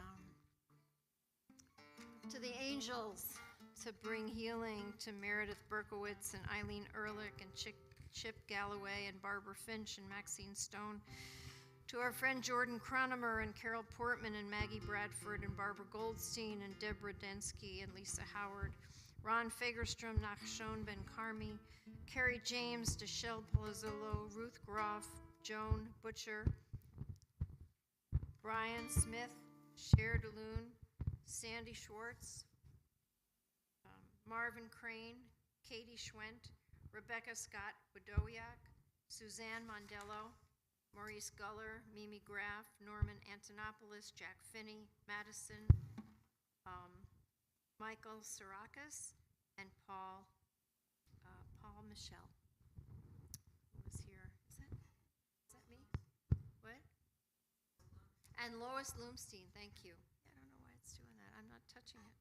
to the angels to bring healing to Meredith Berkowitz and Eileen Ehrlich and Chip Galloway and Barbara Finch and Maxine Stone, to our friend Jordan Cronemer and Carol Portman and Maggie Bradford and Barbara Goldstein and Deborah Densky and Lisa Howard, Ron Fagerstrom, Nachshon Ben Carmi, Carrie James, Deshelle Palazzolo, Ruth Groff, Joan Butcher, Brian Smith, Cher DeLune, Sandy Schwartz, Marvin Crane, Katie Schwent, Rebecca Scott Wadowiak, Suzanne Mondello, Maurice Guller, Mimi Graff, Norman Antonopoulos, Jack Finney, Madison, Michael Sarakas, and Paul Michelle, who was here. Is that me? What? And Lois Loomstein, thank you. I don't know why it's doing that. I'm not touching it.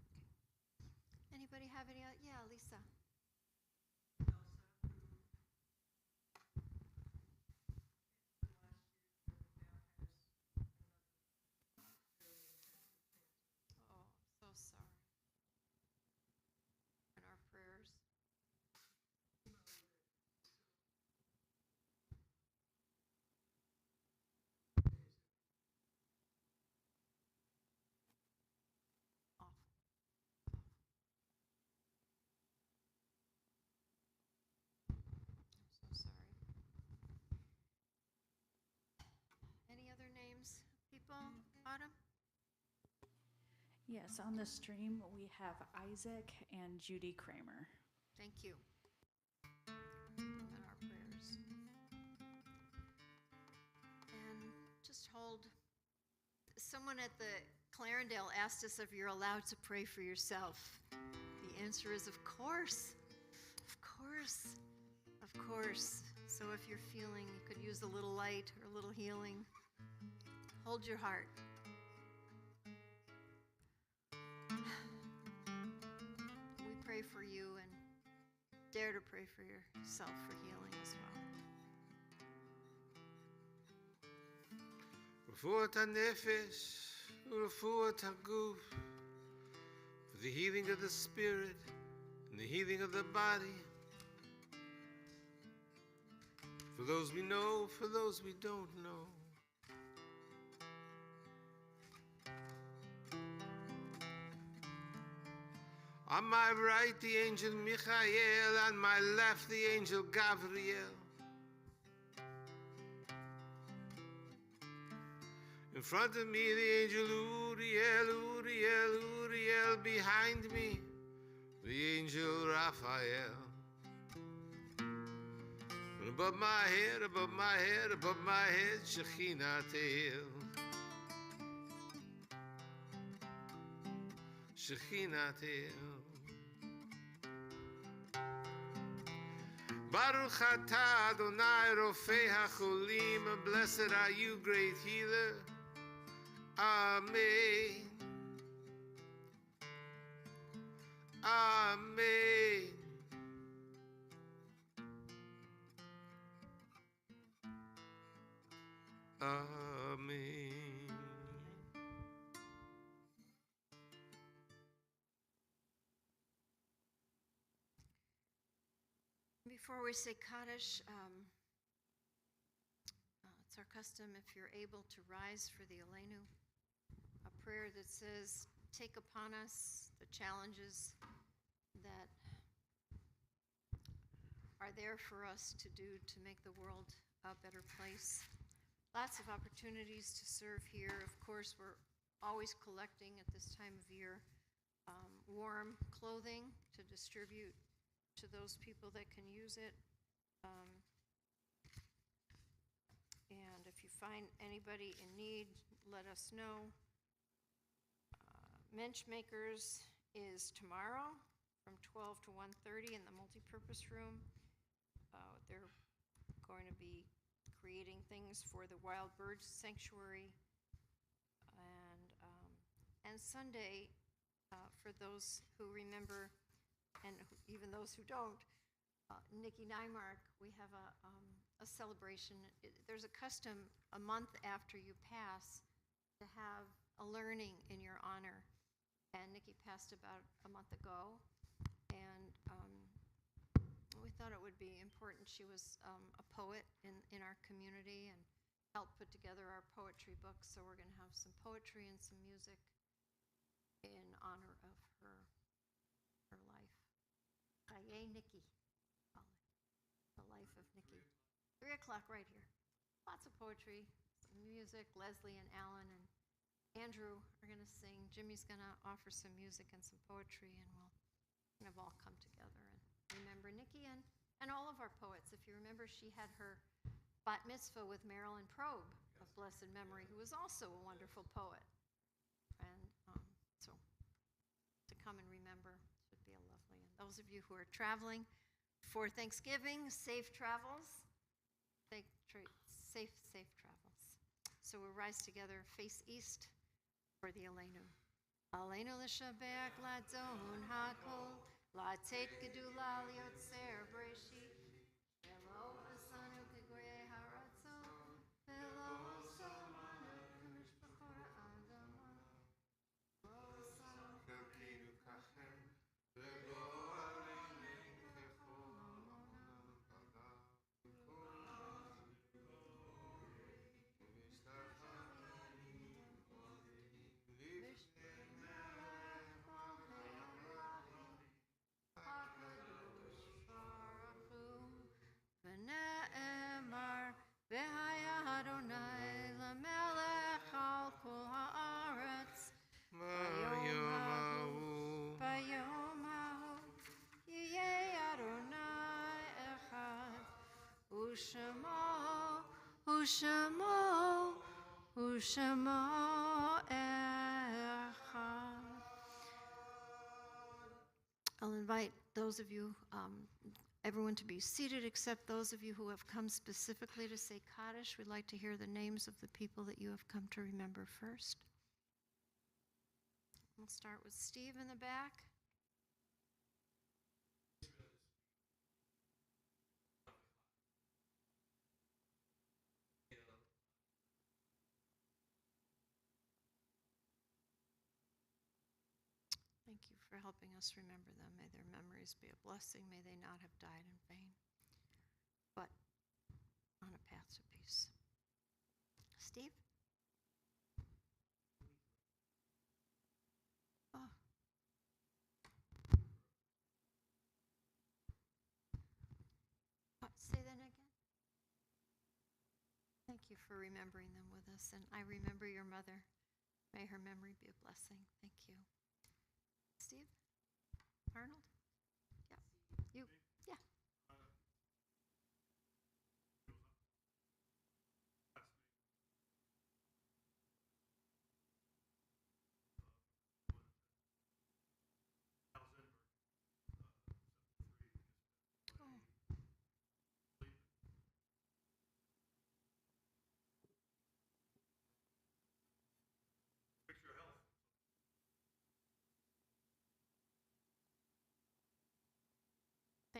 Okay. Anybody have any? Yeah, Lisa. Oh, so sorry. In our prayers. So sorry. Any other names, people? Autumn? Yes, on the stream we have Isaac and Judy Kramer. Thank you. In our prayers. And just hold. Someone at the Clarendale asked us if you're allowed to pray for yourself. The answer is of course. Of course. Of course. So if you're feeling you could use a little light or a little healing, hold your heart. We pray for you and dare to pray for yourself for healing as well. Refuat HaNefesh, Refuat HaGuf, for the healing of the spirit and the healing of the body. For those we know, for those we don't know. On my right, the angel Michael, on my left, the angel Gabriel. In front of me, the angel Uriel, Uriel, Uriel. Behind me, the angel Raphael. And above my head, above my head, above my head, Shekhinah Tehil. Shekhinah Tehil. Baruch atah Adonai Rofei HaCholim, blessed are you, great healer. Amen. Amen. Amen. Before we say Kaddish, it's our custom, if you're able, to rise for the Aleinu, a prayer that says, take upon us the challenges that are there for us to do to make the world a better place. Lots of opportunities to serve here. Of course, we're always collecting at this time of year warm clothing to distribute to those people that can use it. And if you find anybody in need, let us know. Mensch Makers is tomorrow from 12 to 1:30 in the multipurpose room. They're going to be creating things for the Wild Bird Sanctuary. And Sunday, for those who remember, and even those who don't, Nikki Nymark, we have a celebration. There's a custom a month after you pass to have a learning in your honor. And Nikki passed about a month ago, and we thought it would be important. She was a poet in our community and helped put together our poetry book, so we're going to have some poetry and some music in honor of her life. Chaye Nikki, call it. The life of Nikki. 3 o'clock right here. Lots of poetry, some music. Leslie and Alan and Andrew are going to sing. Jimmy's going to offer some music and some poetry, and we'll kind of all come together and remember Nikki and all of our poets. If you remember, she had her bat mitzvah with Marilyn Probe of blessed memory, who was also a wonderful poet. And so to come and remember should be a lovely. And those of you who are traveling for Thanksgiving, safe travels. Safe travels. So we'll rise together, face east for the Aleinu. Aleinu l'shabach l'adzon hakol, l'atet gedula liotzer breshit, velo asanu k'goyei haratzon, velo samanu k'mishpachot ha'adama, velo asanu K'keinu kachem, velo aleinu k'chol amonam kadam k'kolam v'mishtachachim lifnei melech malchei hamelachim hakadosh baruch hu, v'ne'emar, v'haya Adonai l'melech al kol ha'aretz, Vayomahu Bayom ha'hu yiyeh Adonai echad, U'shemo echad. I'll invite those of you, everyone to be seated except those of you who have come specifically to say Kaddish. We'd like to hear the names of the people that you have come to remember first. We'll start with Steve in the back. Thank you for helping us remember them. May their memories be a blessing. May they not have died in vain, but on a path to peace. Steve? Oh. What, say that again? Thank you for remembering them with us, and I remember your mother. May her memory be a blessing. Thank you. Steve? Arnold? Yeah. You? Yeah. Oh.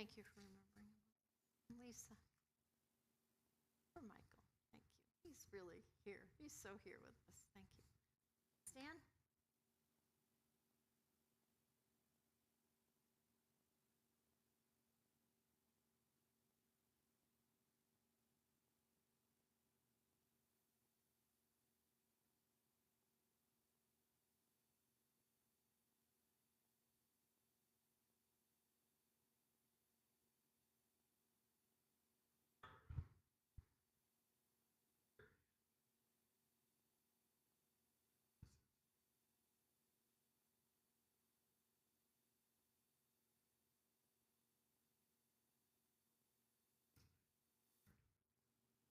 Thank you for remembering. Lisa. Or Michael. Thank you. He's really here. He's so here with us. Thank you. Stan?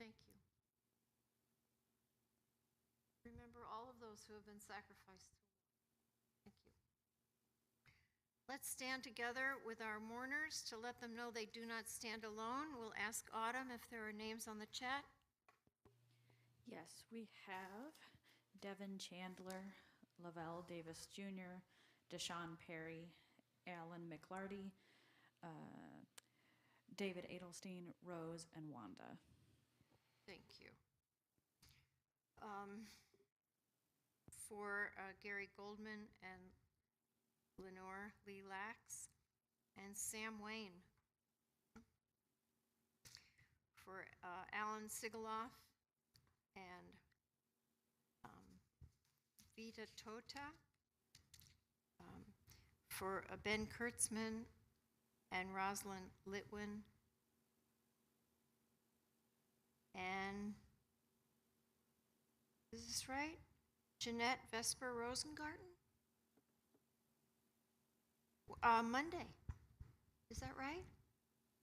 Thank you. Remember all of those who have been sacrificed. Thank you. Let's stand together with our mourners to let them know they do not stand alone. We'll ask Autumn if there are names on the chat. Yes, we have Devin Chandler, Lavelle Davis Jr., Deshaun Perry, Alan McLarty, David Adelstein, Rose, and Wanda. Thank you. For Gary Goldman and Lenore Lee Lax and Sam Wayne. For Alan Sigaloff and Vita Tota. For Ben Kurtzman and Rosalind Litwin. And, is this right? Jeanette Vesper Rosengarten? Monday. Is that right?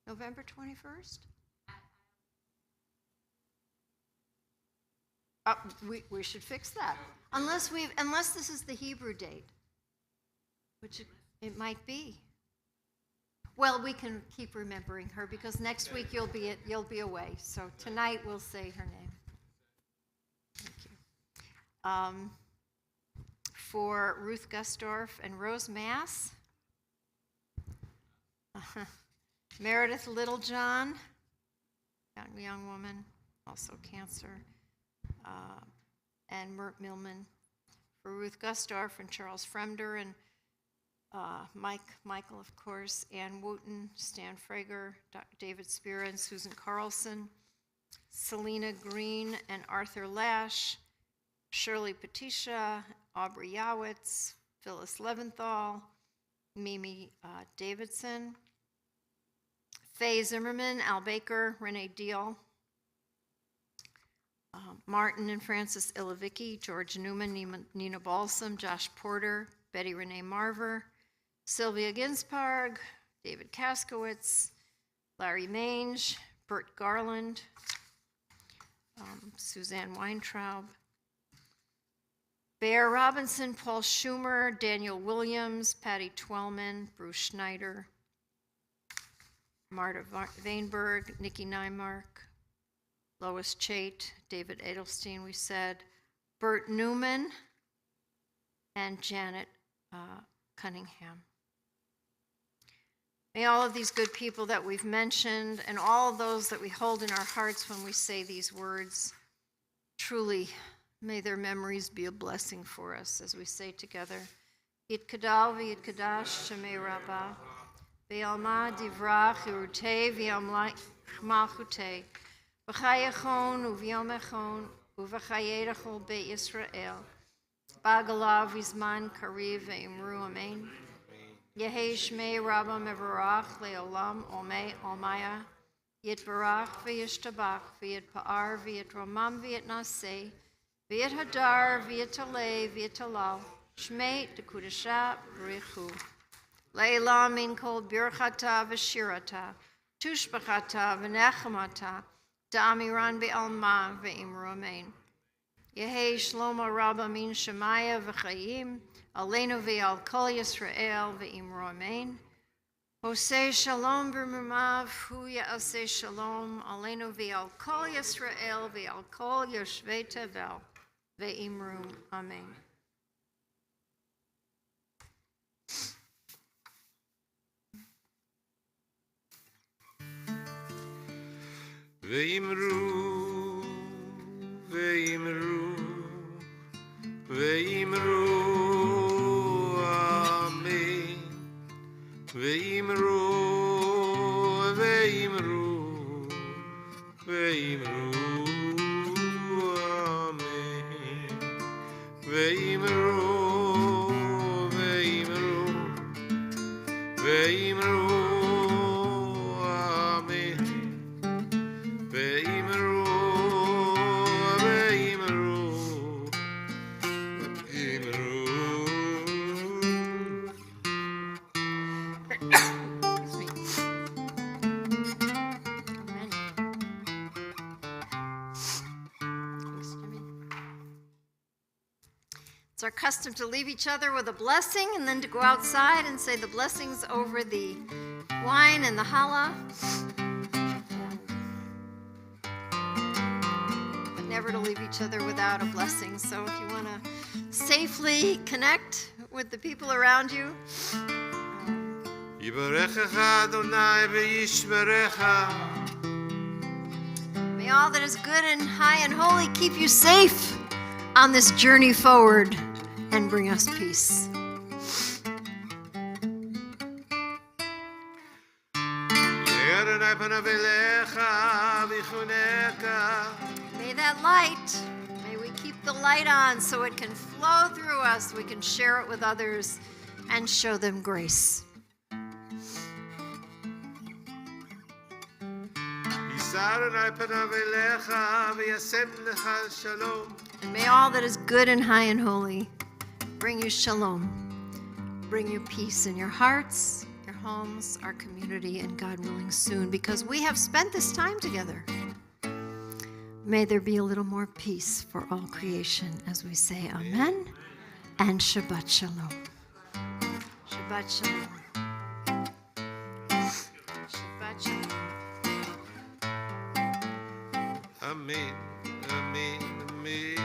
November 21st? We should fix that. Unless this is the Hebrew date, which it might be. Well, we can keep remembering her because next week you'll be away. So tonight we'll say her name. Thank you. For Ruth Gusdorf and Rose Mass. Meredith Littlejohn, young woman, also cancer. And Mert Millman. For Ruth Gusdorf and Charles Fremder and Michael, of course, Ann Wooten, Stan Frager, David Spira and Susan Carlson, Selena Green and Arthur Lash, Shirley Patricia, Aubrey Yowitz, Phyllis Leventhal, Mimi Davidson, Faye Zimmerman, Al Baker, Renee Deal, Martin and Francis Ilovicki, George Newman, Nina Balsam, Josh Porter, Betty Renee Marver, Sylvia Ginsparg, David Kaskowitz, Larry Mange, Bert Garland, Suzanne Weintraub, Bear Robinson, Paul Schumer, Daniel Williams, Patty Twellman, Bruce Schneider, Marta Vainberg, Nikki Nymark, Lois Chait, David Adelstein, we said, Bert Newman, and Janet Cunningham. May all of these good people that we've mentioned and all those that we hold in our hearts when we say these words, truly, may their memories be a blessing for us as we say together, Yitkadal v'yitkadash Shemei Rabbah, v'yalma divrach Yerutei v'yamla malchutei, v'chayachon u'v'yom echon u'v'chayedachol Beit Yisrael, b'agalav v'zman kariv v'imru amen. Yehei Shmei Rabba Mevarach Leolam Omei Omaya Yitbarach V'yishtabach V'yitpa'ar V'yitromam V'yitnaseh V'yithadar V'yitalei V'yitalal Shmei Dekudasha B'richu Leila Min Kol Birchata V'shirata Tushbachata V'nechamata Da'amiran Be'alma V'imru amen. Yehei Shlomo Rabba Min Shemaya V'chayim Aleinu v'al kol Yisrael v'imru amen. Osei shalom b'mamav hu ya'aseh shalom Aleinu v'al kol Yisrael v'al kol yoshvei tevel v'imru amen. Ve'imru, ve'imru, ve'imru, amen. Ve'imru, ve'imru, ve'imru, amen. Ve'imru, ve'imru, ve'imru, amen. Ve'imru, ve'imru, ve'imru. Excuse me. Amen. Thanks, Jimmy. It's our custom to leave each other with a blessing and then to go outside and say the blessings over the wine and the challah. But never to leave each other without a blessing. So if you want to safely connect with the people around you, Yivarechecha Adonai ve'yishmerecha. may all that is good and high and holy keep you safe on this journey forward and bring us peace. Le'adonai panav elecha v'chuneka. May that light, may we keep the light on so it can flow through us. We can share it with others and show them grace. Yisa Adonai panav elecha v'yasem lecha shalom. And may all that is good and high and holy bring you shalom, bring you peace in your hearts, your homes, our community, and God willing soon, because we have spent this time together. May there be a little more peace for all creation as we say amen and Shabbat Shalom. Shabbat Shalom. Shabbat Shalom. Amen, amen, amen.